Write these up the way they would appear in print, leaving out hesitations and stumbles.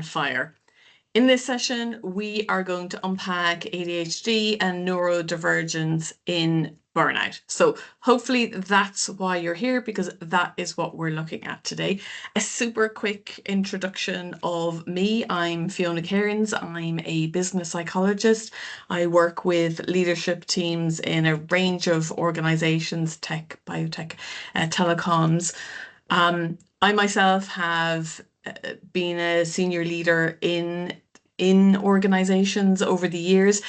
fire. In this session, we are going to unpack ADHD and neurodivergence in burnout. So hopefully that's why you're here, because that is what we're looking at today. A super quick introduction of me. I'm Fiona Cairns. I'm a business psychologist. I work with leadership teams in a range of organizations, tech, biotech, telecoms. I myself have been a senior leader in organizations over the years,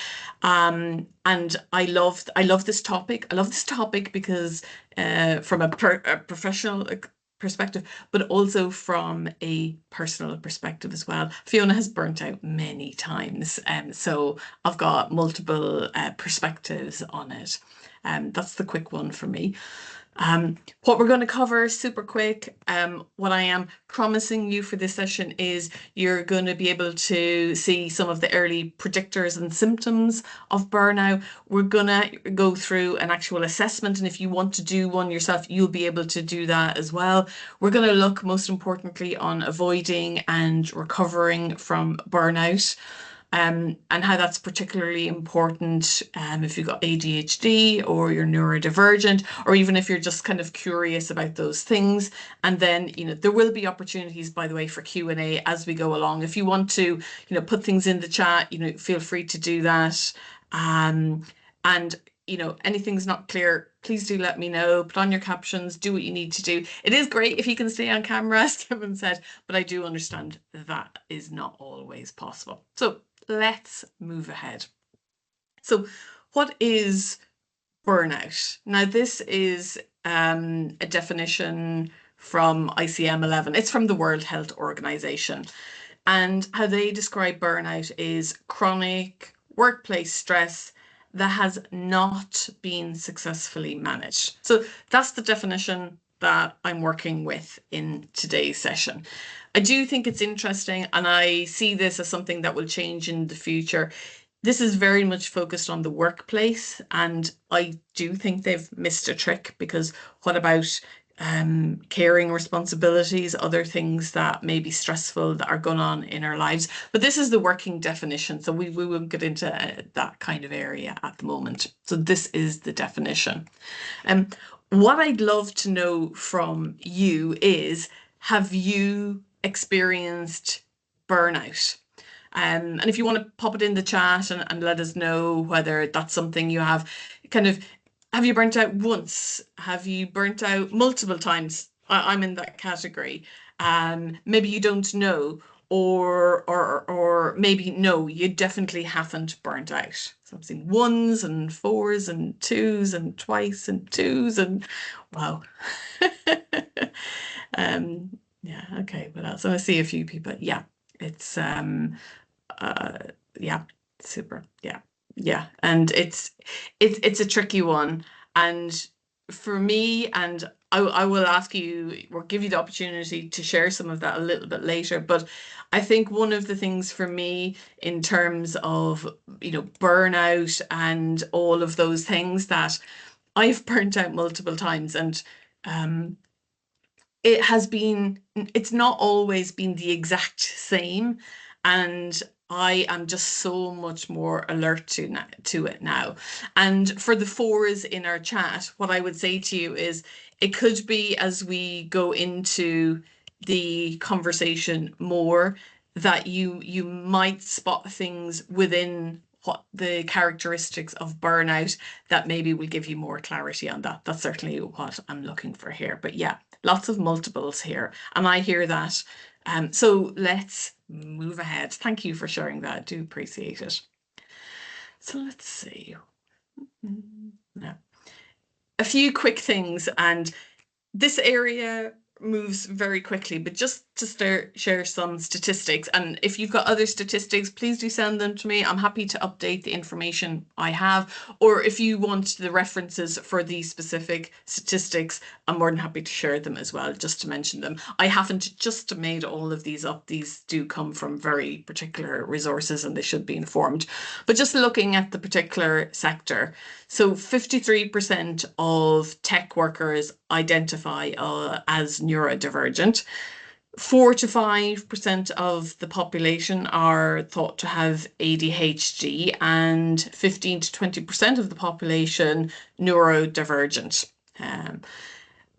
and I love this topic. I love this topic because from a professional perspective, but also from a personal perspective as well. Fiona has burnt out many times, so I've got multiple perspectives on it. That's the quick one for me. What we're going to cover super quick, what I am promising you for this session is you're going to be able to see some of the early predictors and symptoms of burnout. We're going to go through an actual assessment, and if you want to do one yourself, you'll be able to do that as well. We're going to look most importantly on avoiding and recovering from burnout. And how that's particularly important if you've got ADHD or you're neurodivergent, or even if you're just kind of curious about those things. And then, there will be opportunities, by the way, for Q&A as we go along. If you want to, put things in the chat, feel free to do that. And anything's not clear, please do let me know. Put on your captions, do what you need to do. It is great if you can stay on camera, as Kevin said, but I do understand that is not always possible. So let's move ahead. So what is burnout? Now, this is a definition from ICM-11. It's from the World Health Organization. And how they describe burnout is chronic workplace stress that has not been successfully managed. So that's the definition that I'm working with in today's session. I do think it's interesting, and I see this as something that will change in the future. This is very much focused on the workplace, and I do think they've missed a trick, because what about caring responsibilities, other things that may be stressful that are going on in our lives? But this is the working definition, so we won't get into that kind of area at the moment. So this is the definition. What I'd love to know from you is, have you experienced burnout? And if you want to pop it in the chat and let us know whether that's something you have. Have you burnt out once? Have you burnt out multiple times? I'm in that category. Maybe you don't know, or maybe no, you definitely haven't burnt out. So I'm seeing ones and fours and twos and twice and twos, and wow. Yeah, okay, what else? I see a few people. Yeah, it's yeah, super. Yeah, and it's a tricky one. And for me, and I will ask you, or give you the opportunity to share some of that a little bit later, but I think one of the things for me in terms of, burnout and all of those things, that I've burnt out multiple times, and it's not always been the exact same, and I am just so much more alert to it now. And for the fours in our chat, what I would say to you is, it could be as we go into the conversation more, that you might spot things within what the characteristics of burnout that maybe will give you more clarity on that. That's certainly what I'm looking for here. But yeah, lots of multiples here, and I hear that. So let's move ahead. Thank you for sharing that. I do appreciate it. So let's see. Now, a few quick things, and this area moves very quickly, but just to share some statistics. And if you've got other statistics, please do send them to me. I'm happy to update the information I have, or if you want the references for these specific statistics, I'm more than happy to share them as well, just to mention them. I haven't just made all of these up. These do come from very particular resources, and they should be informed. But just looking at the particular sector, so 53% of tech workers identify as neurodivergent. 4 to 5% of the population are thought to have ADHD, and 15 to 20% of the population neurodivergent.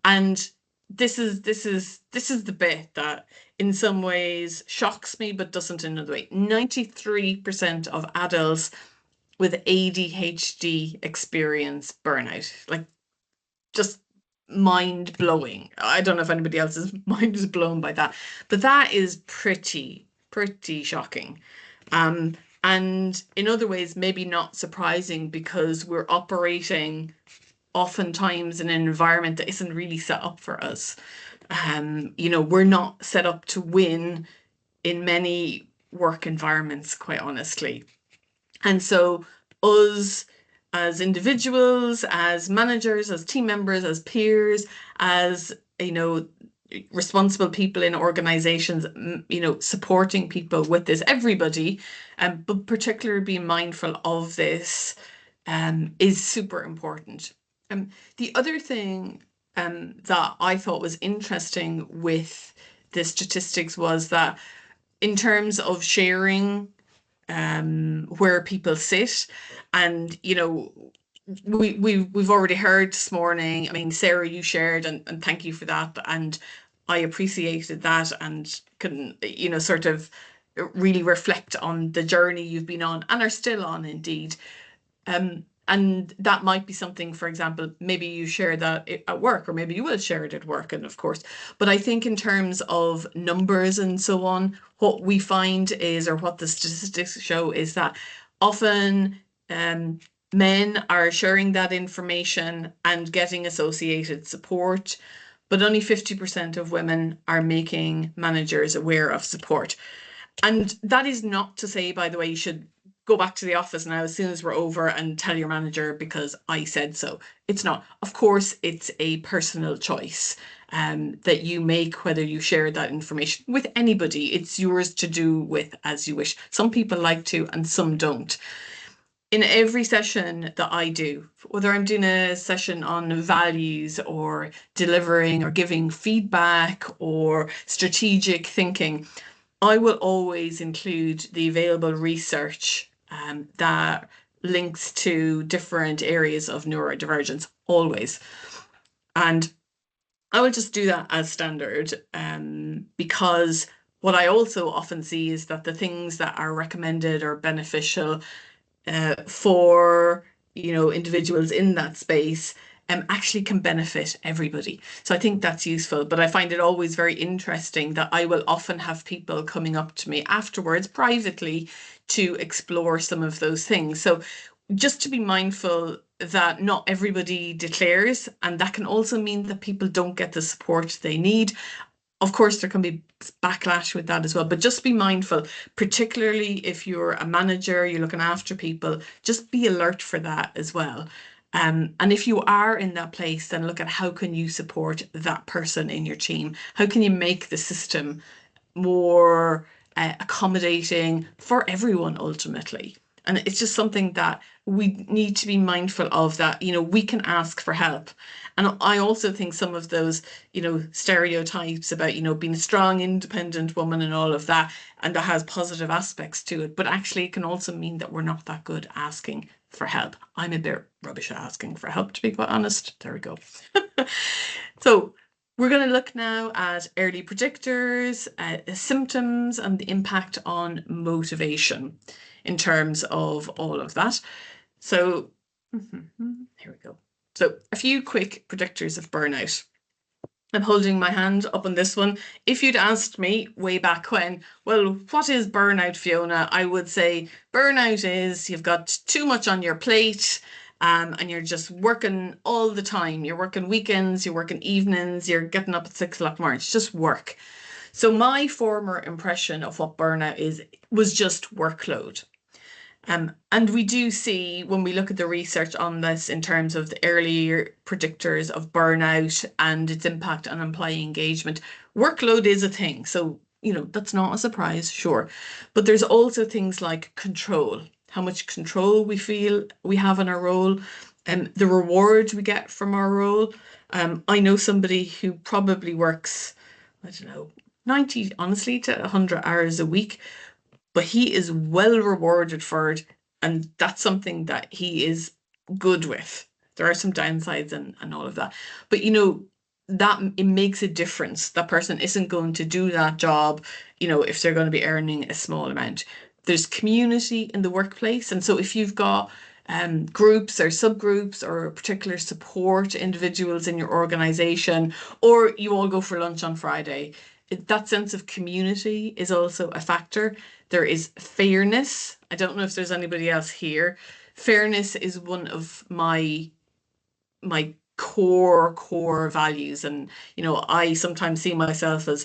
And this is the bit that in some ways shocks me but doesn't in another way. 93% of adults with ADHD experience burnout. Like, just mind blowing. I don't know if anybody else's mind is blown by that, but that is pretty shocking. Um, and in other ways, maybe not surprising, because we're operating oftentimes in an environment that isn't really set up for us. We're not set up to win in many work environments, quite honestly. And so, us as individuals, as managers, as team members, as peers, as, responsible people in organizations, supporting people with this, everybody, but particularly being mindful of this, is super important. The other thing that I thought was interesting with the statistics was that, in terms of sharing where people sit, and we've already heard this morning. I mean, Sarah, you shared, and thank you for that, and I appreciated that, and can sort of really reflect on the journey you've been on and are still on, indeed. And that might be something, for example, maybe you share that at work, or maybe you will share it at work, and of course. But I think in terms of numbers and so on, what we find is, or what the statistics show, is that often men are sharing that information and getting associated support, but only 50% of women are making managers aware of support. And that is not to say, by the way, you should go back to the office now as soon as we're over and tell your manager because I said so. It's not. Of course, it's a personal choice that you make, whether you share that information with anybody. It's yours to do with as you wish. Some people like to and some don't. In every session that I do, whether I'm doing a session on values, or delivering or giving feedback, or strategic thinking, I will always include the available research that links to different areas of neurodivergence, always. And I will just do that as standard, because what I also often see is that the things that are recommended or beneficial for individuals in that space actually can benefit everybody. So I think that's useful. But I find it always very interesting that I will often have people coming up to me afterwards privately to explore some of those things. So just to be mindful that not everybody declares, and that can also mean that people don't get the support they need. Of course, there can be backlash with that as well, but just be mindful, particularly if you're a manager, you're looking after people, just be alert for that as well. And if you are in that place, then look at how can you support that person in your team? How can you make the system more accommodating for everyone ultimately? And it's just something that we need to be mindful of, that, we can ask for help. And I also think some of those, stereotypes about, being a strong, independent woman and all of that, and that has positive aspects to it, but actually it can also mean that we're not that good asking for help. I'm a bit rubbish at asking for help, to be quite honest. There we go. So we're going to look now at early predictors, symptoms, and the impact on motivation in terms of all of that. So here we go. So a few quick predictors of burnout. I'm holding my hand up on this one. If you'd asked me way back when, well, what is burnout, Fiona? I would say burnout is you've got too much on your plate, and you're just working all the time. You're working weekends, you're working evenings, you're getting up at 6 o'clock in the morning. It's just work. So my former impression of what burnout is was just workload. And we do see, when we look at the research on this in terms of the earlier predictors of burnout and its impact on employee engagement, workload is a thing. So, that's not a surprise, sure. But there's also things like control, how much control we feel we have in our role, and the reward we get from our role. I know somebody who probably works, I don't know, 90, honestly, to 100 hours a week, but he is well rewarded for it. And that's something that he is good with. There are some downsides and all of that. But that it makes a difference. That person isn't going to do that job, if they're going to be earning a small amount. There's community in the workplace. And so if you've got groups or subgroups or particular support individuals in your organization, or you all go for lunch on Friday, that sense of community is also a factor. There is fairness. I don't know if there's anybody else here. Fairness is one of my core values. And I sometimes see myself as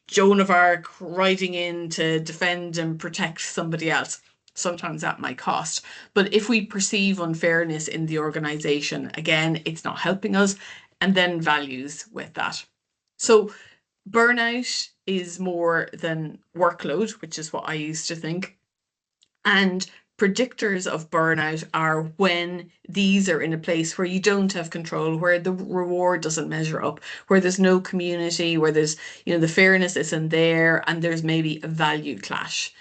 Joan of Arc riding in to defend and protect somebody else, sometimes at my cost. But if we perceive unfairness in the organization, again, it's not helping us. And then values with that. So burnout is more than workload, which is what I used to think. And predictors of burnout are when these are in a place where you don't have control, where the reward doesn't measure up, where there's no community, where there's, the fairness isn't there, and there's maybe a value clash.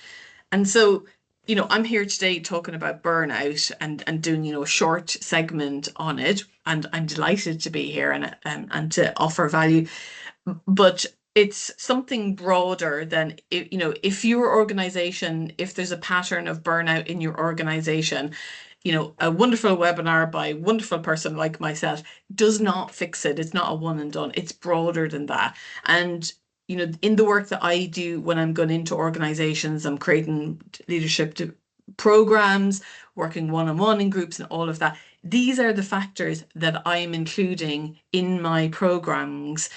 And so, I'm here today talking about burnout and doing, a short segment on it. And I'm delighted to be here and to offer value. But it's something broader than, if your organization, if there's a pattern of burnout in your organization, a wonderful webinar by a wonderful person like myself does not fix it. It's not a one and done. It's broader than that. And in the work that I do when I'm going into organizations, I'm creating leadership programs, working one-on-one in groups and all of that. These are the factors that I'm including in my programs,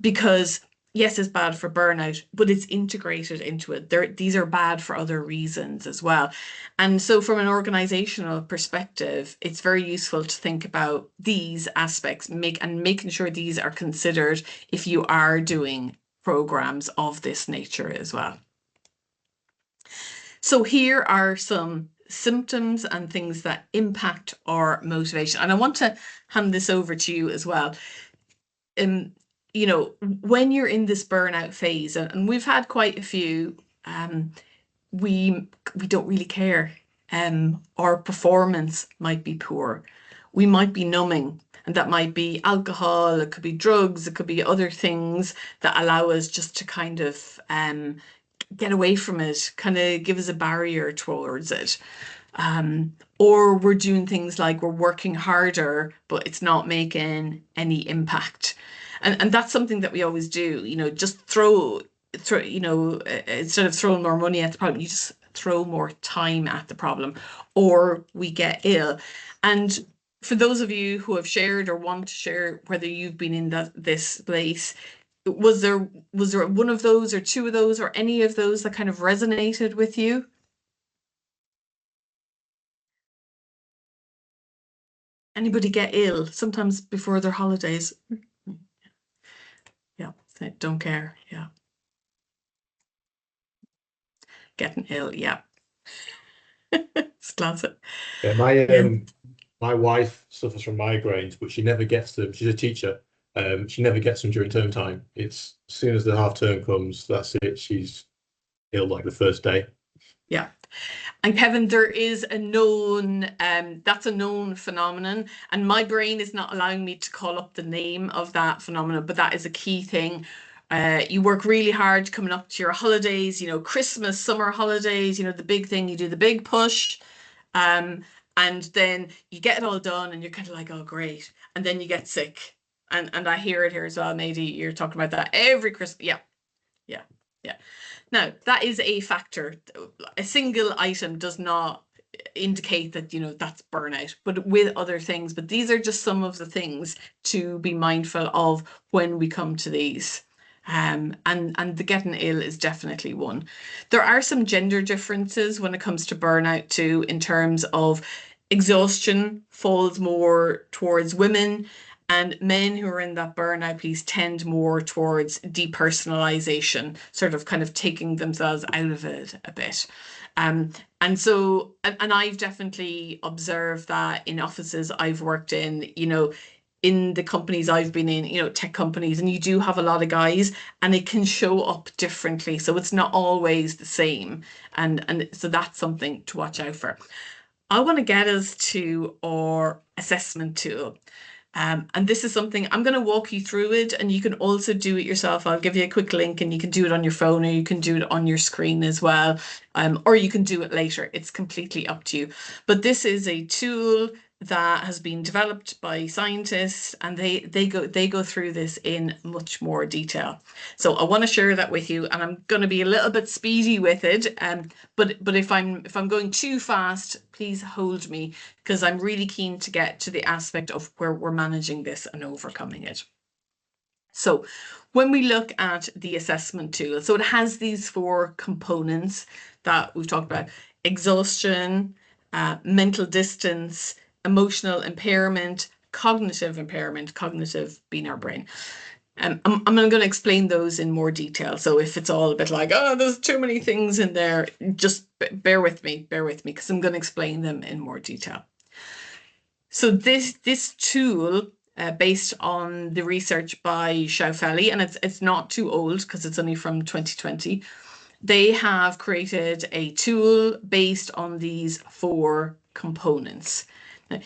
because yes, it's bad for burnout, but it's integrated into it. These are bad for other reasons as well. And so from an organizational perspective, it's very useful to think about these aspects, making sure these are considered if you are doing programs of this nature as well. So here are some symptoms and things that impact our motivation. And I want to hand this over to you as well. When you're in this burnout phase, and we've had quite a few, we don't really care. Our performance might be poor. We might be numbing, and that might be alcohol, it could be drugs, it could be other things that allow us just to kind of get away from it, kind of give us a barrier towards it. Or we're doing things like we're working harder, but it's not making any impact. And that's something that we always do, just throw, instead of throwing more money at the problem, you just throw more time at the problem, or we get ill. And for those of you who have shared or want to share whether you've been in this place, was there one of those or two of those or any of those that kind of resonated with you? Anybody get ill sometimes before their holidays? Yeah, don't care. Yeah. Getting ill. Yeah. It's classic. Yeah, my wife suffers from migraines, but she never gets them. She's a teacher. She never gets them during term time. It's as soon as the half term comes, that's it. She's ill like the first day. Yeah. And Kevin, there is a known, that's a known phenomenon, and my brain is not allowing me to call up the name of that phenomenon, but that is a key thing. You work really hard coming up to your holidays, Christmas, summer holidays, the big thing, you do the big push, and then you get it all done and you're kind of like, oh, great. And then you get sick. And I hear it here as well. Maybe you're talking about that every Christmas. Yeah, yeah, yeah. Now, that is a factor. A single item does not indicate that, that's burnout, but with other things. But these are just some of the things to be mindful of when we come to these. And the getting ill is definitely one. There are some gender differences when it comes to burnout too, in terms of exhaustion falls more towards women, and men who are in that burnout piece tend more towards depersonalization, sort of kind of taking themselves out of it a bit. And so, and I've definitely observed that in offices I've worked in, in the companies I've been in, you know, tech companies, and you do have a lot of guys, and it can show up differently. So it's not always the same. And so that's something to watch out for. I want to get us to our assessment tool. And this is something I'm going to walk you through it, and you can also do it yourself. I'll give you a quick link, and you can do it on your phone, or you can do it on your screen as well, or you can do it later. It's completely up to you. But this is a tool that has been developed by scientists, and they go through this in much more detail. So I want to share that with you, and I'm going to be a little bit speedy with it. But if I'm going too fast, please hold me, because I'm really keen to get to the aspect of where we're managing this and overcoming it. So when we look at the assessment tool, so it has these 4 components that we've talked about: exhaustion, mental distance, emotional impairment, cognitive impairment, cognitive being our brain. I'm going to explain those in more detail. So if it's all a bit like, oh, there's too many things in there, just bear with me, because I'm going to explain them in more detail. So this tool, based on the research by Schaufeli, and it's not too old because it's only from 2020, they have created a tool based on these 4 components. Now,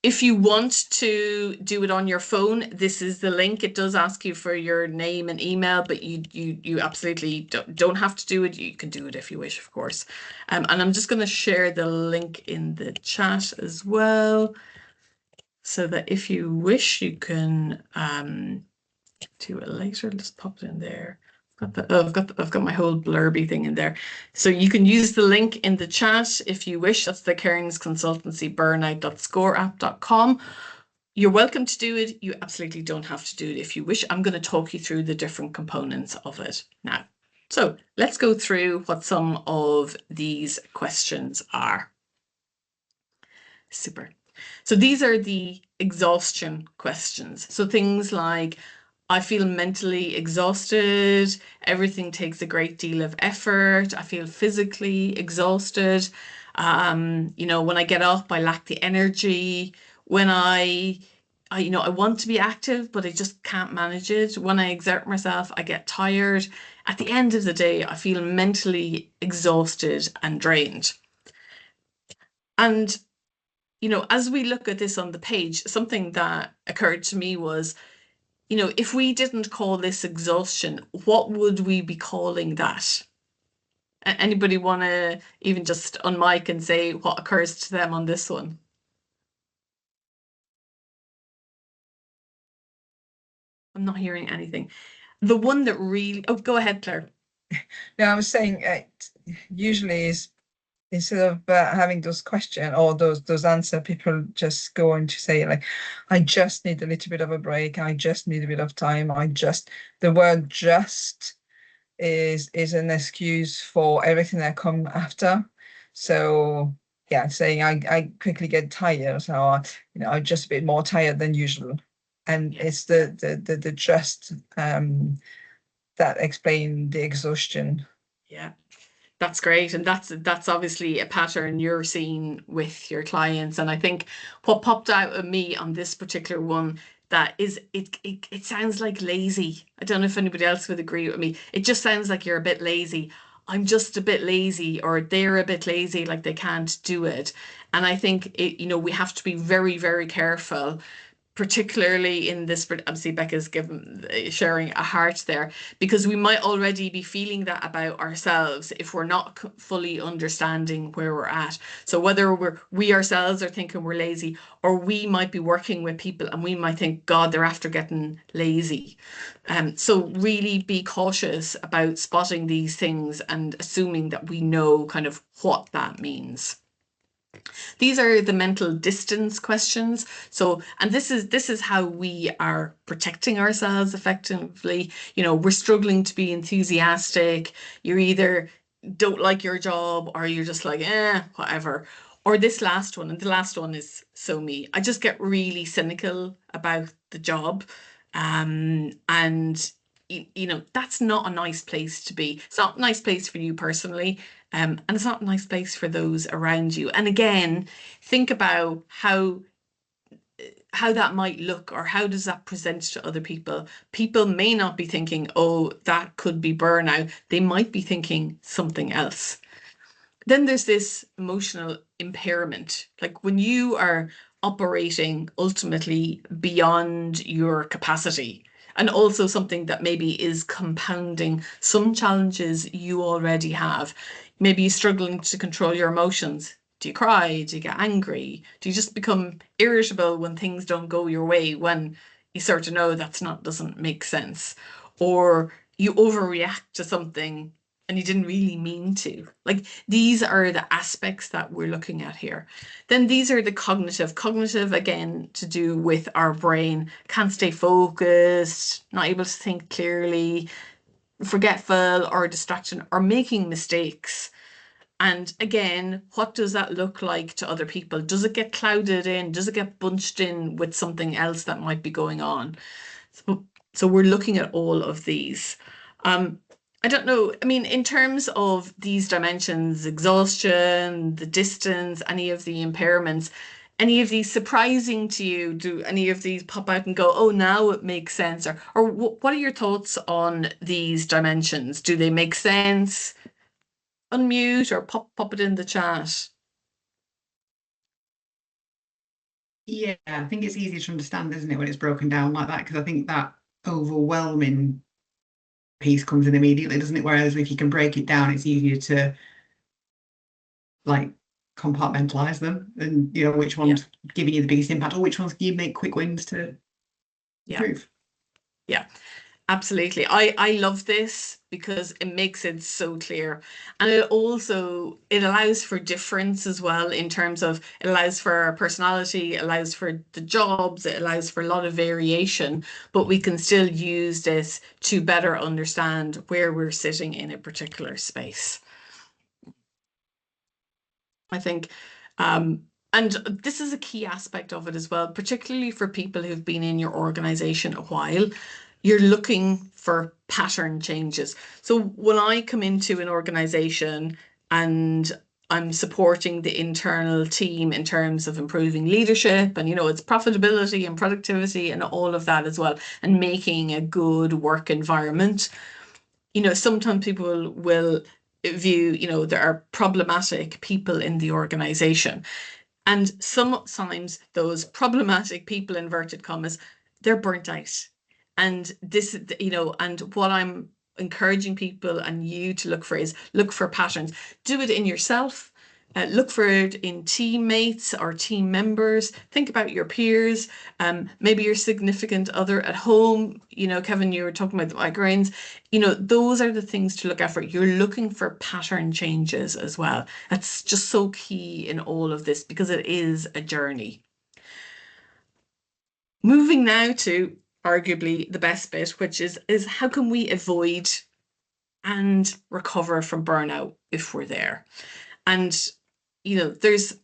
if you want to do it on your phone, this is the link. It does ask you for your name and email, but you absolutely don't have to do it. You can do it if you wish, of course. And I'm just going to share the link in the chat as well, so that if you wish, you can do it later. Let's pop it in there. I've got my whole blurby thing in there. So you can use the link in the chat if you wish. That's the Cairns Consultancy burnout.scoreapp.com. You're welcome to do it. You absolutely don't have to do it if you wish. I'm going to talk you through the different components of it now. So let's go through what some of these questions are. Super. So these are the exhaustion questions. So things like, I feel mentally exhausted. Everything takes a great deal of effort. I feel physically exhausted. You know, when I get up, I lack the energy. When I want to be active, but I just can't manage it. When I exert myself, I get tired. At the end of the day, I feel mentally exhausted and drained. And you know, as we look at this on the page, something that occurred to me was, you know, if we didn't call this exhaustion, what would we be calling that? Anybody want to even just unmic and say what occurs to them on this one? I'm not hearing anything. The one that really, oh, go ahead, Claire. No, I was saying usually is, instead of having those questions or those answers, people just go on to say like, I just need a little bit of a break. I just need a bit of time. The word just is an excuse for everything that come after. So yeah, saying I quickly get tired. So I'm just a bit more tired than usual. And it's the just that explain the exhaustion. Yeah. That's great. And that's obviously a pattern you're seeing with your clients. And I think what popped out at me on this particular one, that is, it sounds like lazy. I don't know if anybody else would agree with me. It just sounds like you're a bit lazy. I'm just a bit lazy, or they're a bit lazy, like they can't do it. And I think we have to be very, very careful, particularly in this. Obviously Becca's sharing a heart there, because we might already be feeling that about ourselves if we're not fully understanding where we're at. So whether we ourselves are thinking we're lazy, or we might be working with people and we might think, God, they're after getting lazy. So really be cautious about spotting these things and assuming that we know kind of what that means. These are the mental distance questions. So, and this is how we are protecting ourselves effectively. You know, we're struggling to be enthusiastic. You're either don't like your job, or you're just like, whatever. Or this last one, and the last one is so me. I just get really cynical about the job. And that's not a nice place to be. It's not a nice place for you personally. And it's not a nice place for those around you. And again, think about how how that might look, or how does that present to other people. People may not be thinking, oh, that could be burnout. They might be thinking something else. Then there's this emotional impairment. Like when you are operating ultimately beyond your capacity, and also something that maybe is compounding some challenges you already have. Maybe you're struggling to control your emotions. Do you cry? Do you get angry? Do you just become irritable when things don't go your way, when you sort of know doesn't make sense? Or you overreact to something and you didn't really mean to. Like, these are the aspects that we're looking at here. Then these are the cognitive, again, to do with our brain. Can't stay focused, not able to think clearly, forgetful or distraction, or making mistakes. And again, what does that look like to other people? Does it get clouded in? Does it get bunched in with something else that might be going on? So we're looking at all of these. I don't know. I mean, in terms of these dimensions, exhaustion, the distance, any of the impairments, any of these surprising to you? Do any of these pop out and go, oh, now it makes sense? Or what are your thoughts on these dimensions? Do they make sense? Unmute or pop it in the chat. Yeah, I think it's easier to understand, isn't it, when it's broken down like that? Because I think that overwhelming piece comes in immediately, doesn't it? Whereas if you can break it down, it's easier to like compartmentalize them, and which one's giving you the biggest impact, or which ones can you make quick wins to improve. Yeah. Absolutely. I love this because it makes it so clear. And it allows for difference as well, in terms of it allows for personality, it allows for the jobs, it allows for a lot of variation, but we can still use this to better understand where we're sitting in a particular space. I think, and this is a key aspect of it as well, particularly for people who've been in your organization a while. You're looking for pattern changes. So when I come into an organization and I'm supporting the internal team in terms of improving leadership, and it's profitability and productivity and all of that as well, and making a good work environment, sometimes people will view, there are problematic people in the organization. And sometimes those problematic people, inverted commas, they're burnt out. And this, and what I'm encouraging people and you to look for is look for patterns. Do it in yourself. Look for it in teammates or team members. Think about your peers, maybe your significant other at home. Kevin, you were talking about the migraines. Those are the things to look out for. You're looking for pattern changes as well. That's just so key in all of this, because it is a journey. Moving now to arguably the best bit, which is how can we avoid and recover from burnout if we're there? And there's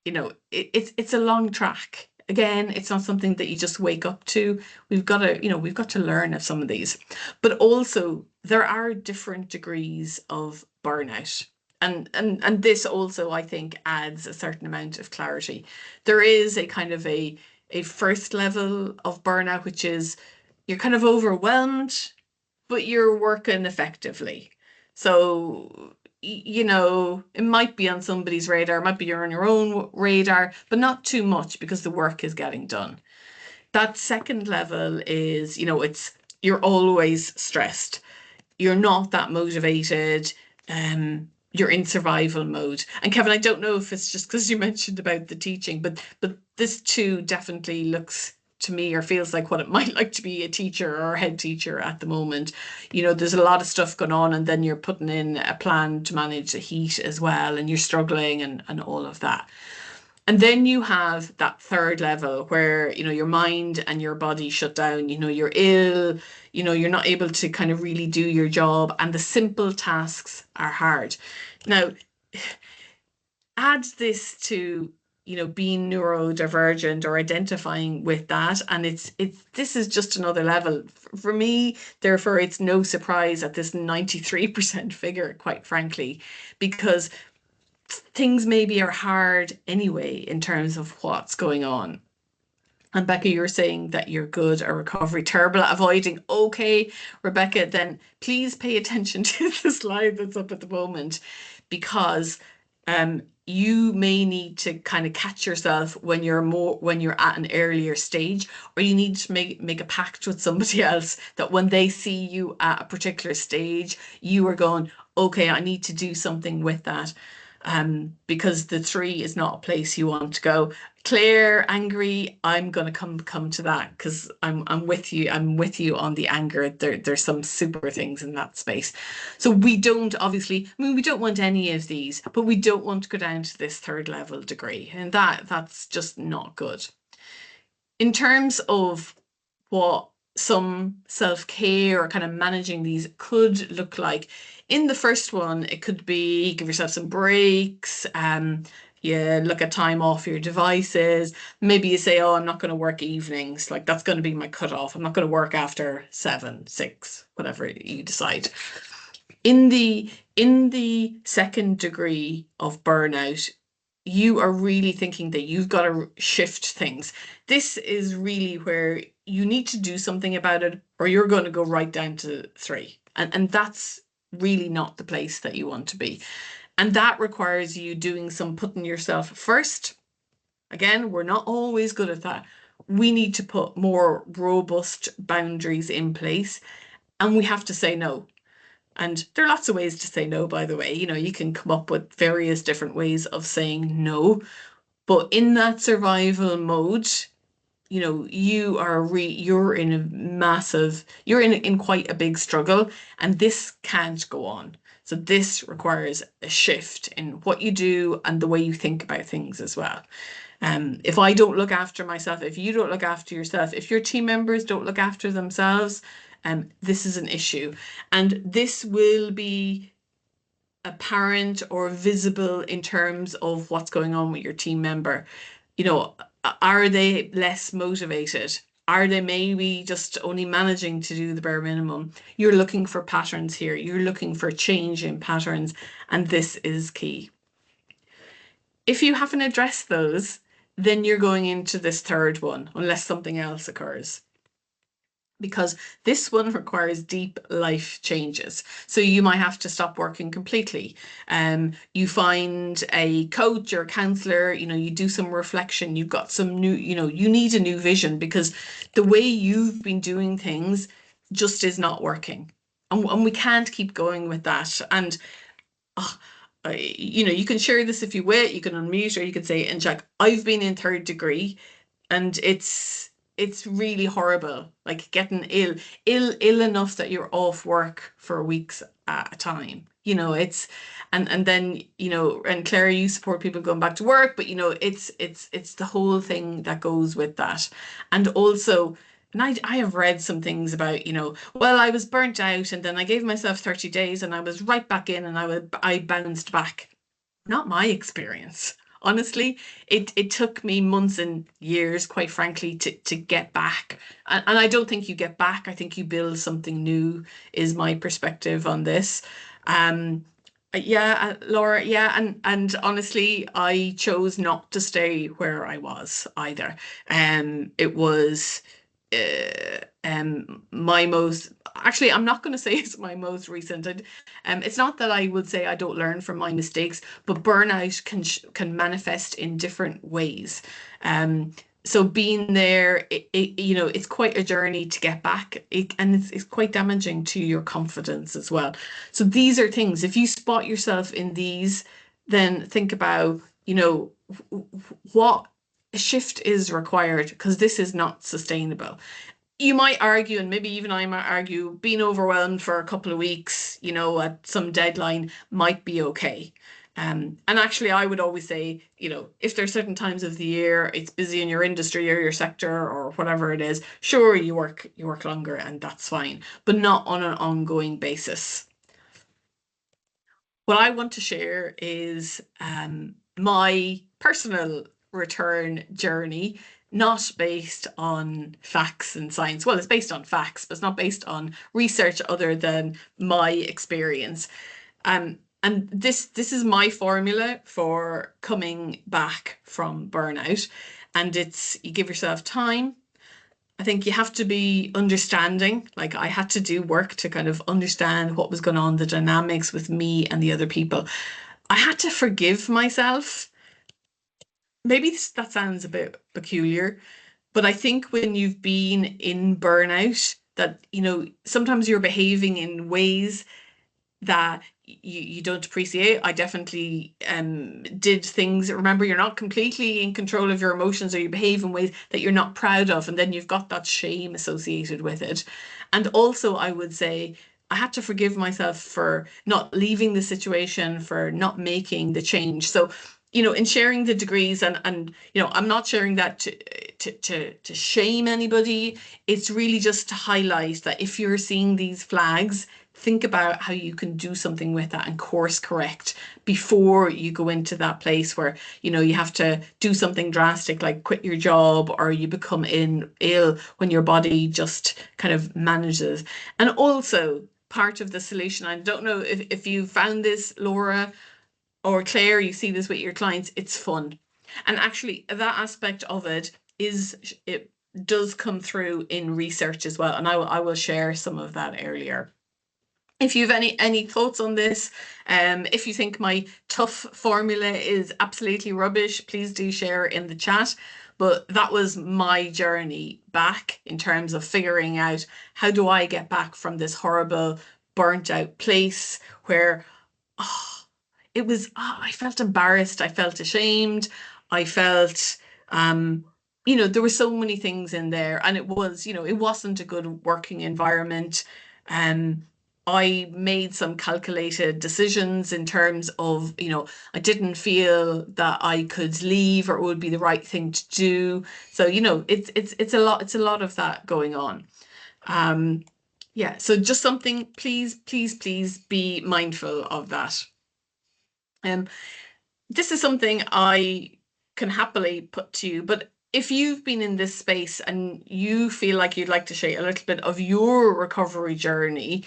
it's a long track. Again, it's not something that you just wake up to. We've got to learn of some of these, but also there are different degrees of burnout. And this also, I think, adds a certain amount of clarity. There is a kind of a first level of burnout, which is you're kind of overwhelmed, but you're working effectively. So, it might be on somebody's radar, it might be on your own radar, but not too much because the work is getting done. That second level is, you're always stressed. You're not that motivated. You're in survival mode. And Kevin, I don't know if it's just because you mentioned about the teaching, but this too definitely looks to me or feels like what it might like to be a teacher or a head teacher at the moment. There's a lot of stuff going on, and then you're putting in a plan to manage the heat as well, and you're struggling and all of that. And then you have that third level where, your mind and your body shut down, you're ill, you're not able to kind of really do your job, and the simple tasks are hard. Now, add this to being neurodivergent or identifying with that, and this is just another level for me. Therefore, it's no surprise at this 93% figure, quite frankly, because things maybe are hard anyway in terms of what's going on. And Becca, you're saying that you're good at recovery, terrible at avoiding. Okay, Rebecca, then please pay attention to the slide that's up at the moment, because you may need to kind of catch yourself when you're at an earlier stage, or you need to make a pact with somebody else that when they see you at a particular stage, you are going, okay, I need to do something with that. Because the 3 is not a place you want to go. Claire, angry, I'm gonna come to that, because I'm with you. I'm with you on the anger. There's some super things in that space. So we don't, obviously, I mean, we don't want any of these, but we don't want to go down to this 3rd level degree, and that's just not good. In terms of what some self-care or kind of managing these could look like, in the first one, it could be give yourself some breaks, yeah, look at time off your devices. Maybe you say, oh, I'm not going to work evenings, like that's going to be my cutoff. I'm not going to work after 7, 6, whatever you decide. In the 2nd degree of burnout, you are really thinking that you've got to shift things. This is really where you need to do something about it, or you're going to go right down to 3. And that's really not the place that you want to be. And that requires you doing some putting yourself first. Again, we're not always good at that. We need to put more robust boundaries in place, and we have to say no. And there are lots of ways to say no, by the way. You know, you can come up with various different ways of saying no. But in that survival mode, you know, you're in a massive, you're in quite a big struggle, and this can't go on. So this requires a shift in what you do and the way you think about things as well. If I don't look after myself, if you don't look after yourself, if your team members don't look after themselves, this is an issue. And this will be apparent or visible in terms of what's going on with your team member. You know, are they less motivated? Are they maybe just only managing to do the bare minimum? You're looking for patterns here. You're looking for change in patterns, and this is key. If you haven't addressed those, then you're going into this 3rd one, unless something else occurs. Because this one requires deep life changes. So you might have to stop working completely. You find a coach or a counselor, you know, you do some reflection, you've got some new, you know, you need a new vision, because the way you've been doing things just is not working. And we can't keep going with that. And, you know, you can share this if you will, you can unmute, or you can say, and Jack, I've been in 3rd degree, and it's really horrible, like getting ill enough that you're off work for weeks at a time. You know, it's and then, you know, and Claire, you support people going back to work, but you know, it's the whole thing that goes with that. And also, and I have read some things about, you know, well, I was burnt out and then I gave myself 30 days and I was right back in and I bounced back. Not my experience. Honestly, it took me months and years, quite frankly, to get back. And I don't think you get back. I think you build something new, is my perspective on this. Yeah, Laura, yeah, and honestly, I chose not to stay where I was either. It was my most, actually, I'm not going to say it's my most recent. It's not that I would say I don't learn from my mistakes, but burnout can manifest in different ways. So being there, you know, it's quite a journey to get back, and it's quite damaging to your confidence as well. So these are things, if you spot yourself in these, then think about, you know, what shift is required, because this is not sustainable. You might argue, and maybe even I might argue, being overwhelmed for a couple of weeks, you know, at some deadline might be okay. And actually, I would always say, you know, if there's certain times of the year it's busy in your industry or your sector or whatever it is, sure, you work longer, and that's fine, but not on an ongoing basis. What I want to share is my personal return journey, not based on facts and science. Well, it's based on facts, but it's not based on research other than my experience. And this is my formula for coming back from burnout. and you give yourself time. I think you have to be understanding. Like, I had to do work to kind of understand what was going on, the dynamics with me and the other people. I had to forgive myself. Maybe that sounds a bit peculiar, but I think when you've been in burnout, that, sometimes you're behaving in ways that you don't appreciate. I definitely did things. Remember, you're not completely in control of your emotions, or you behave in ways that you're not proud of, and then you've got that shame associated with it. And also, I would say I had to forgive myself for not leaving the situation, for not making the change. So, in sharing the degrees, and I'm not sharing that to shame anybody. It's really just to highlight that if you're seeing these flags, think about how you can do something with that and course correct before you go into that place where, you have to do something drastic, like quit your job, or you become ill when your body just kind of manages. And also, part of the solution, I don't know if you found this, Laura or Claire, you see this with your clients, it's fun. And actually, that aspect of it does come through in research as well. And I will share some of that earlier. If you have any thoughts on this, if you think my tough formula is absolutely rubbish, please do share in the chat. But that was my journey back in terms of figuring out, how do I get back from this horrible, burnt out place where I felt embarrassed, I felt ashamed, I felt there were so many things in there, and it wasn't a good working environment. I made some calculated decisions in terms of, I didn't feel that I could leave, or it would be the right thing to do. So, it's a lot of that going on. Yeah, so just something, please be mindful of that. This is something I can happily put to you, but if you've been in this space and you feel like you'd like to share a little bit of your recovery journey,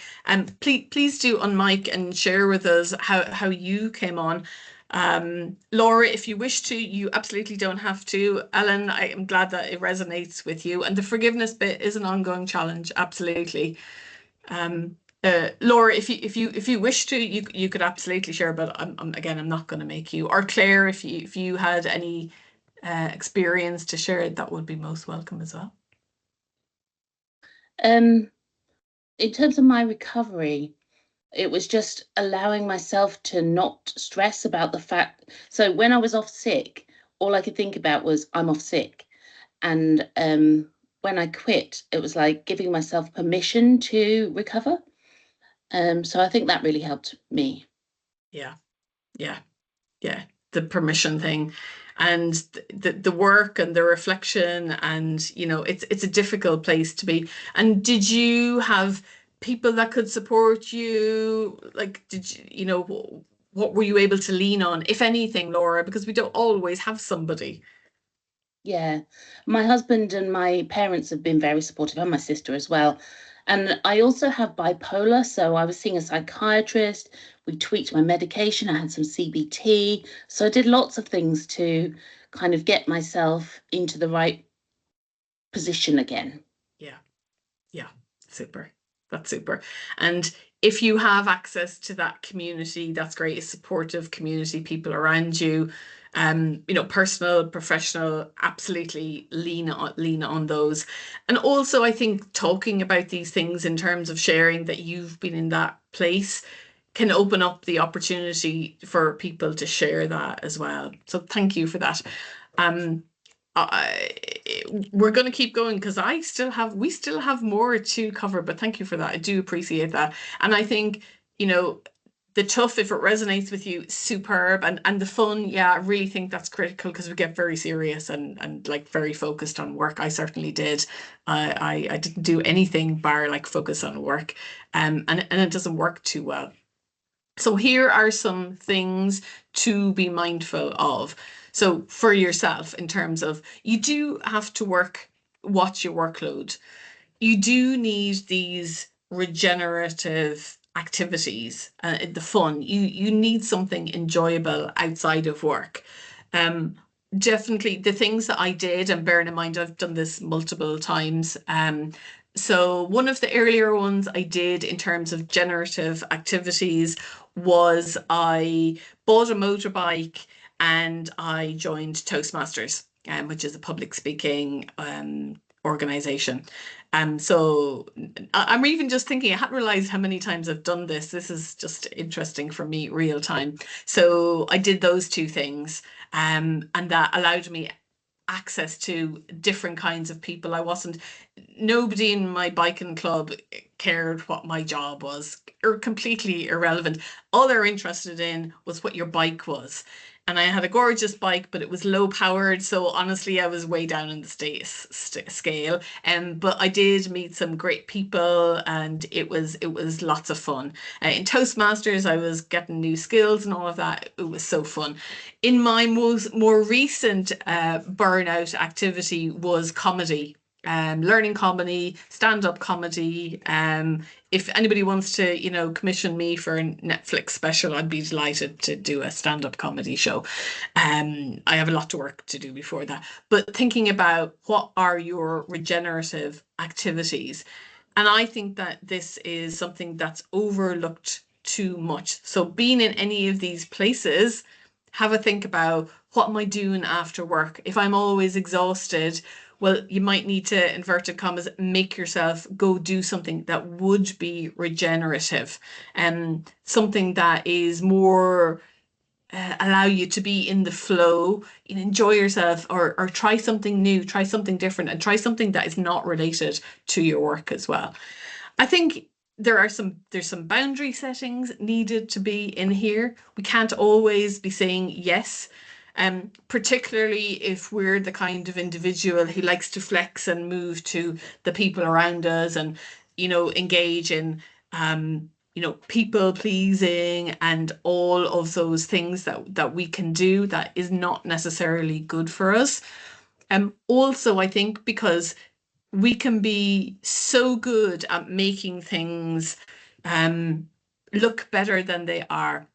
please do unmic and share with us how you came on. Laura, if you wish to, you absolutely don't have to. Ellen, I am glad that it resonates with you. And the forgiveness bit is an ongoing challenge, absolutely. Laura, if you wish to, you could absolutely share, but I'm not going to make you. Or Claire, if you had any experience to share, that would be most welcome as well. In terms of my recovery, it was just allowing myself to not stress about the fact. So when I was off sick, all I could think about was I'm off sick. And when I quit, it was like giving myself permission to recover. So I think that really helped me. Yeah. The permission thing, and the work and the reflection, and it's a difficult place to be. And did you have people that could support you? Like, what were you able to lean on, if anything, Laura? Because we don't always have somebody. Yeah, my husband and my parents have been very supportive, and my sister as well. And I also have bipolar, so I was seeing a psychiatrist. We tweaked my medication. I had some CBT. So I did lots of things to kind of get myself into the right position again. Yeah, super. That's super. And if you have access to that community, that's great. A supportive community, people around you, personal, professional, absolutely lean on those. And also, I think talking about these things in terms of sharing that you've been in that place can open up the opportunity for people to share that as well. So thank you for that. We're going to keep going because we still have more to cover, but thank you for that. I do appreciate that. And I think, the tough, if it resonates with you, superb. And the fun, yeah, I really think that's critical, because we get very serious and like very focused on work. I certainly did. I didn't do anything bar like focus on work. And it doesn't work too well. So here are some things to be mindful of. So for yourself, in terms of, you do have to watch your workload. You do need these regenerative activities, the fun. You need something enjoyable outside of work. definitely the things that I did, and bearing in mind I've done this multiple times. So one of the earlier ones I did in terms of generative activities was I bought a motorbike and I joined Toastmasters, which is a public speaking organization. So I'm even just thinking, I hadn't realized how many times I've done this. This is just interesting for me, real time. So I did those two things, and that allowed me access to different kinds of people. Nobody in my biking club cared what my job was, or completely irrelevant. All they're interested in was what your bike was. And I had a gorgeous bike, but it was low powered. So honestly, I was way down in the scale. But I did meet some great people, and it was lots of fun. In Toastmasters, I was getting new skills and all of that. It was so fun. In my more recent burnout activity was comedy. Learning comedy, stand-up comedy. If anybody wants to, commission me for a Netflix special, I'd be delighted to do a stand-up comedy show. I have a lot of work to do before that. But thinking about what are your regenerative activities, and I think that this is something that's overlooked too much. So being in any of these places, have a think about, what am I doing after work? If I'm always exhausted, well, you might need to, inverted commas, make yourself go do something that would be regenerative, and something that is more allow you to be in the flow, enjoy yourself, or try something new, try something different, and try something that is not related to your work as well. I think there's some boundary settings needed to be in here. We can't always be saying yes, particularly if we're the kind of individual who likes to flex and move to the people around us, and engage in people pleasing and all of those things that we can do that is not necessarily good for us. Also, I think because we can be so good at making things look better than they are.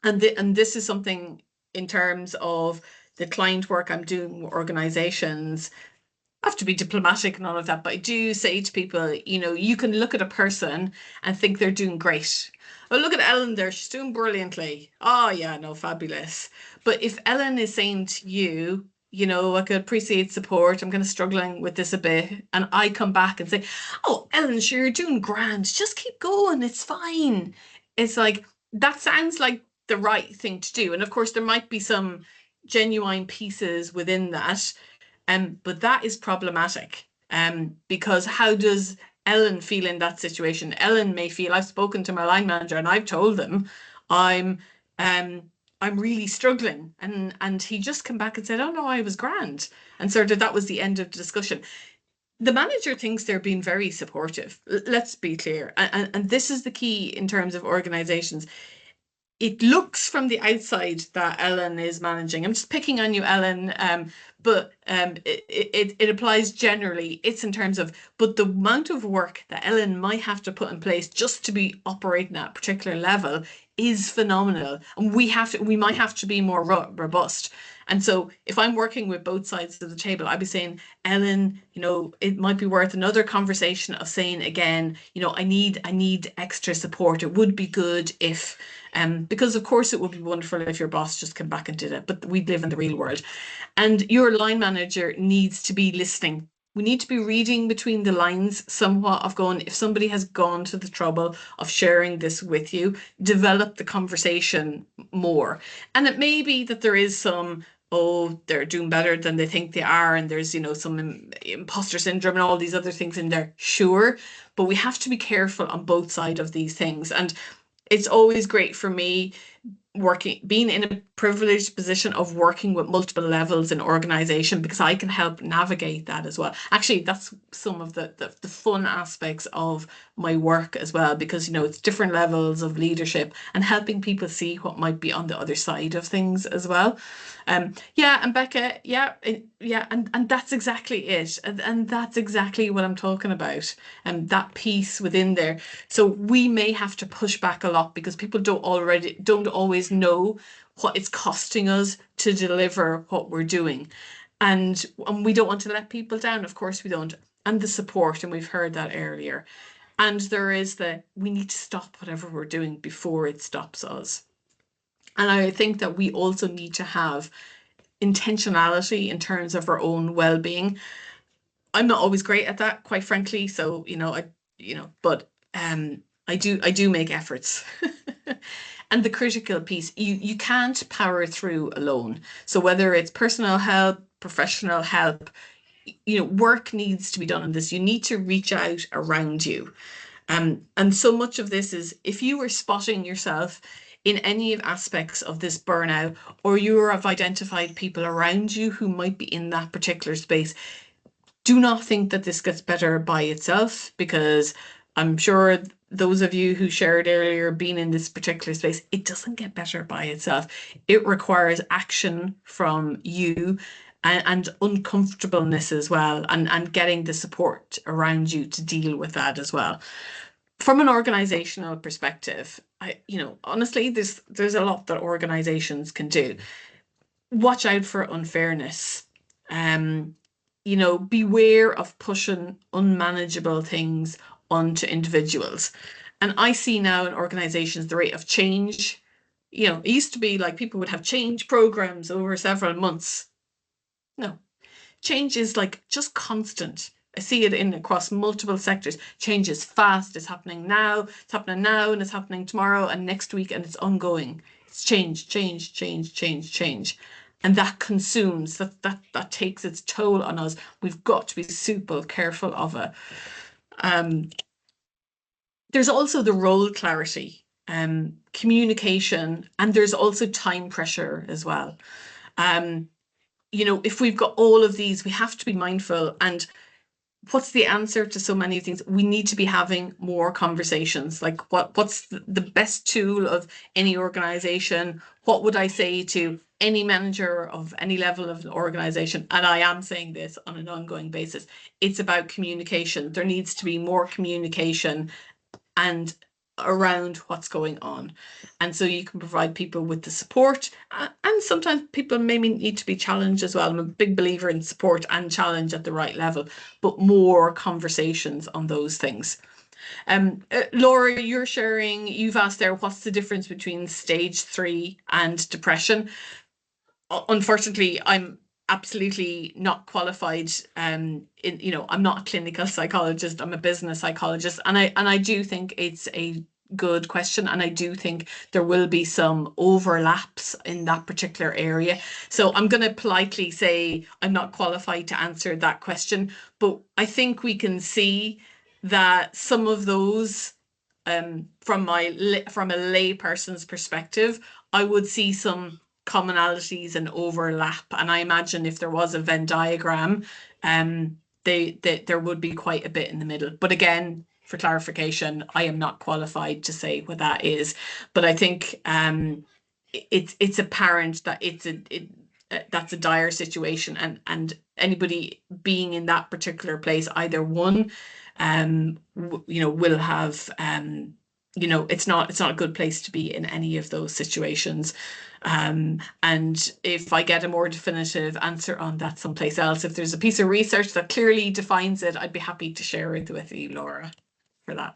And this is something in terms of the client work I'm doing with organizations. I have to be diplomatic and all of that, but I do say to people, you can look at a person and think they're doing great. Oh, look at Ellen there, she's doing brilliantly. Oh yeah, no, fabulous. But if Ellen is saying to you, I could appreciate support, I'm kind of struggling with this a bit, and I come back and say, oh, Ellen, sure, you're doing grand, just keep going, it's fine. It's like, that sounds like the right thing to do. And of course, there might be some genuine pieces within that. But that is problematic, because how does Ellen feel in that situation? Ellen may feel, I've spoken to my line manager and I've told them I'm really struggling, and he just came back and said, oh no, I was grand, and sort of that was the end of the discussion. The manager thinks they're being very supportive. Let's be clear, and this is the key in terms of organizations. It looks from the outside that Ellen is managing. I'm just picking on you, Ellen, but it applies generally. It's in terms of, but the amount of work that Ellen might have to put in place just to be operating at a particular level is phenomenal, and we might have to be more robust. And so if I'm working with both sides of the table, I'd be saying, Ellen, it might be worth another conversation of saying again, I need extra support. It would be good if, because of course it would be wonderful if your boss just came back and did it, but we live in the real world. And your line manager needs to be listening. We need to be reading between the lines somewhat, of going, if somebody has gone to the trouble of sharing this with you, develop the conversation more. And it may be that there is some, oh, they're doing better than they think they are, and there's, some imposter syndrome and all these other things in there. Sure, but we have to be careful on both sides of these things. And it's always great for me being in a privileged position of working with multiple levels in organization, because I can help navigate that as well. Actually, that's some of the fun aspects of my work as well, because it's different levels of leadership and helping people see what might be on the other side of things as well. And Becca, and that's exactly it, and that's exactly what I'm talking about, and that piece within there. So we may have to push back a lot because people don't always know what it's costing us to deliver what we're doing. And we don't want to let people down. Of course we don't. And the support, and we've heard that earlier. And there is we need to stop whatever we're doing before it stops us. And I think that we also need to have intentionality in terms of our own well-being. I'm not always great at that, quite frankly. So, but I do make efforts. And the critical piece, you can't power through alone. So whether it's personal help, professional help, work needs to be done on this. You need to reach out around you. And so much of this is, if you are spotting yourself in any aspects of this burnout, or you have identified people around you who might be in that particular space, do not think that this gets better by itself, because I'm sure those of you who shared earlier being in this particular space, it doesn't get better by itself. It requires action from you and uncomfortableness as well, and getting the support around you to deal with that as well. From an organizational perspective, honestly, there's a lot that organizations can do. Watch out for unfairness. Beware of pushing unmanageable things onto individuals. And I see now in organizations the rate of change. It used to be like people would have change programs over several months. No, change is like just constant. I see it across multiple sectors. Change is fast. It's happening now, and it's happening tomorrow and next week, and it's ongoing. It's change. And that consumes, that takes its toll on us. We've got to be super careful of it. There's also the role clarity, communication, and there's also time pressure as well. If we've got all of these, we have to be mindful. And what's the answer to so many things? We need to be having more conversations. Like what's the best tool of any organization? What would I say to any manager of any level of an organization? And I am saying this on an ongoing basis. It's about communication. There needs to be more communication and around what's going on. And so you can provide people with the support, and sometimes people maybe need to be challenged as well. I'm a big believer in support and challenge at the right level, but more conversations on those things. Laura, you've asked there, what's the difference between stage 3 and depression? Unfortunately, I'm absolutely not qualified. I'm not a clinical psychologist. I'm a business psychologist, and I do think it's a good question, and I do think there will be some overlaps in that particular area. So I'm going to politely say I'm not qualified to answer that question, but I think we can see that some of those, from a lay person's perspective, I would see some commonalities and overlap. And I imagine if there was a Venn diagram, there would be quite a bit in the middle. But again, for clarification, I am not qualified to say what that is. But I think it's apparent that that's a dire situation, and anybody being in that particular place, either one, will have, it's not a good place to be in any of those situations. And if I get a more definitive answer on that someplace else, if there's a piece of research that clearly defines it, I'd be happy to share it with you, Laura, for that.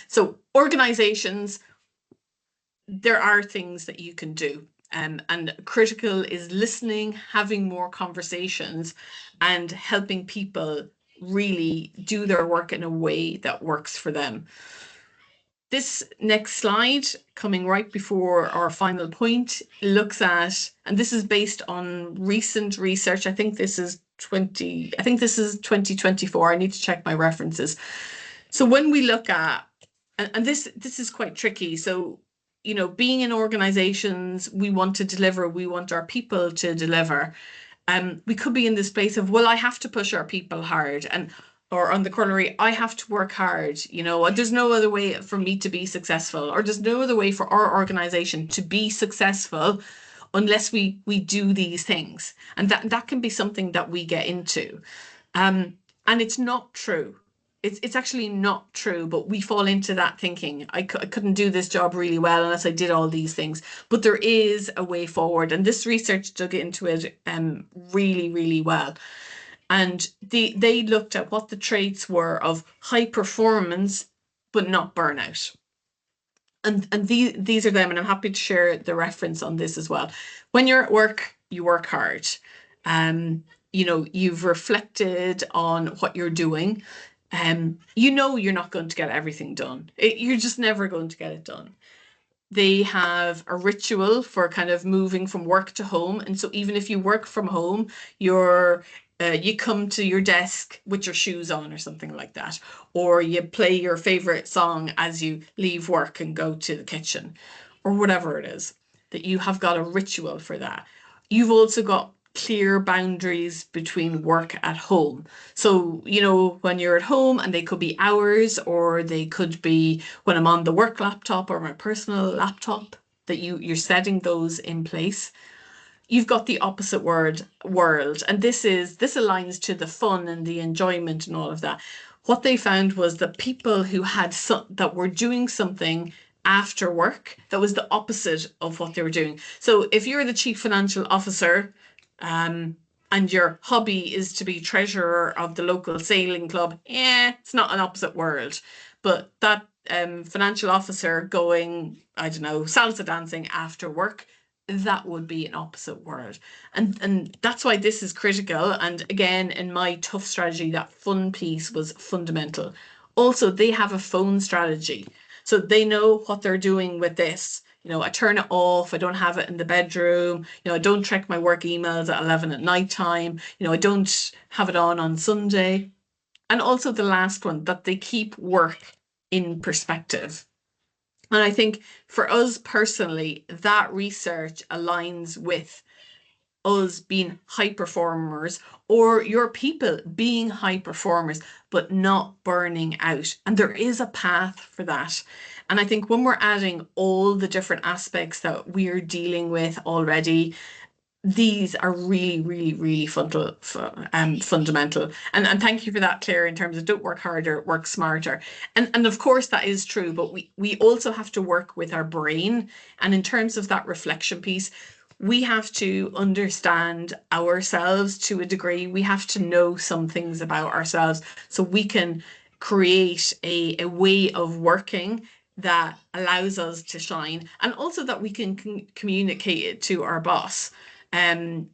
So organizations, there are things that you can do. And critical is listening, having more conversations, and helping people really do their work in a way that works for them. This next slide, coming right before our final point, looks at, and this is based on recent research. I think this is 2024. I need to check my references. So when we look at, and this is quite tricky. So, being in organizations, we want to deliver, we want our people to deliver. We could be in this place of, well, I have to push our people hard, or on the corollary, I have to work hard. There's no other way for me to be successful, or there's no other way for our organization to be successful unless we do these things. And that can be something that we get into. And it's not true. It's actually not true, but we fall into that thinking. I couldn't do this job really well unless I did all these things. But there is a way forward, and this research dug into it really, really well. And they looked at what the traits were of high performance, but not burnout. And these are them, and I'm happy to share the reference on this as well. When you're at work, you work hard. You know, you've reflected on what you're doing. You know you're not going to get everything done. You're just never going to get it done. They have a ritual for kind of moving from work to home. And so even if you work from home, you come to your desk with your shoes on or something like that, or you play your favorite song as you leave work and go to the kitchen, or whatever it is, that you have got a ritual for that. You've also got clear boundaries between work at home. So, you know, when you're at home, and they could be hours, or they could be when I'm on the work laptop or my personal laptop, that you're setting those in place. You've got the opposite world, and this aligns to the fun and the enjoyment and all of that. What they found was that people who had that were doing something after work that was the opposite of what they were doing. So if you're the chief financial officer, and your hobby is to be treasurer of the local sailing club, it's not an opposite world. But that financial officer going, I don't know, salsa dancing after work, that would be an opposite world. And that's why this is critical. And again, in my tough strategy, that fun piece was fundamental. Also, they have a phone strategy. So they know what they're doing with this. You know, I turn it off. I don't have it in the bedroom. You know, I don't check my work emails at 11 at night time. You know, I don't have it on Sunday. And also the last one, that they keep work in perspective. And I think for us personally, that research aligns with us being high performers, or your people being high performers, but not burning out. And there is a path for that. And I think when we're adding all the different aspects that we're dealing with already, these are really, really, really fundamental. And thank you for that, Claire, in terms of don't work harder, work smarter. And of course that is true, but we also have to work with our brain. And in terms of that reflection piece, we have to understand ourselves to a degree. We have to know some things about ourselves so we can create a way of working that allows us to shine, and also that we can communicate it to our boss. And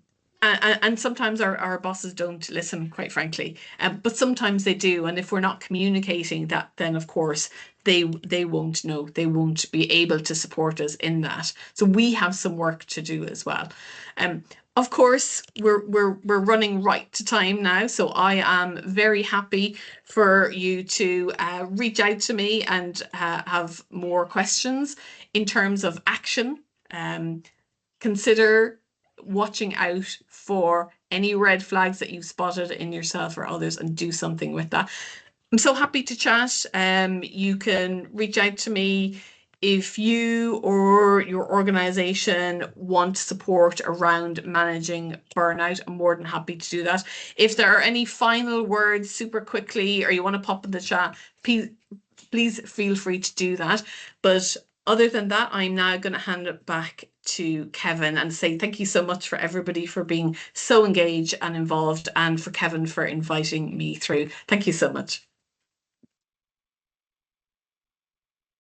sometimes our bosses don't listen, quite frankly, but sometimes they do. And if we're not communicating that, then of course they won't know, they won't be able to support us in that. So we have some work to do as well. Of course, we're running right to time now, so I am very happy for you to reach out to me and have more questions. In terms of action, consider watching out for any red flags that you've spotted in yourself or others, and do something with that. I'm so happy to chat. You can reach out to me if you or your organization want support around managing burnout. I'm more than happy to do that. If there are any final words super quickly, or you want to pop in the chat, please feel free to do that. But other than that, I'm now going to hand it back to Kevin and say thank you so much for everybody for being so engaged and involved, and for Kevin for inviting me through. Thank you so much.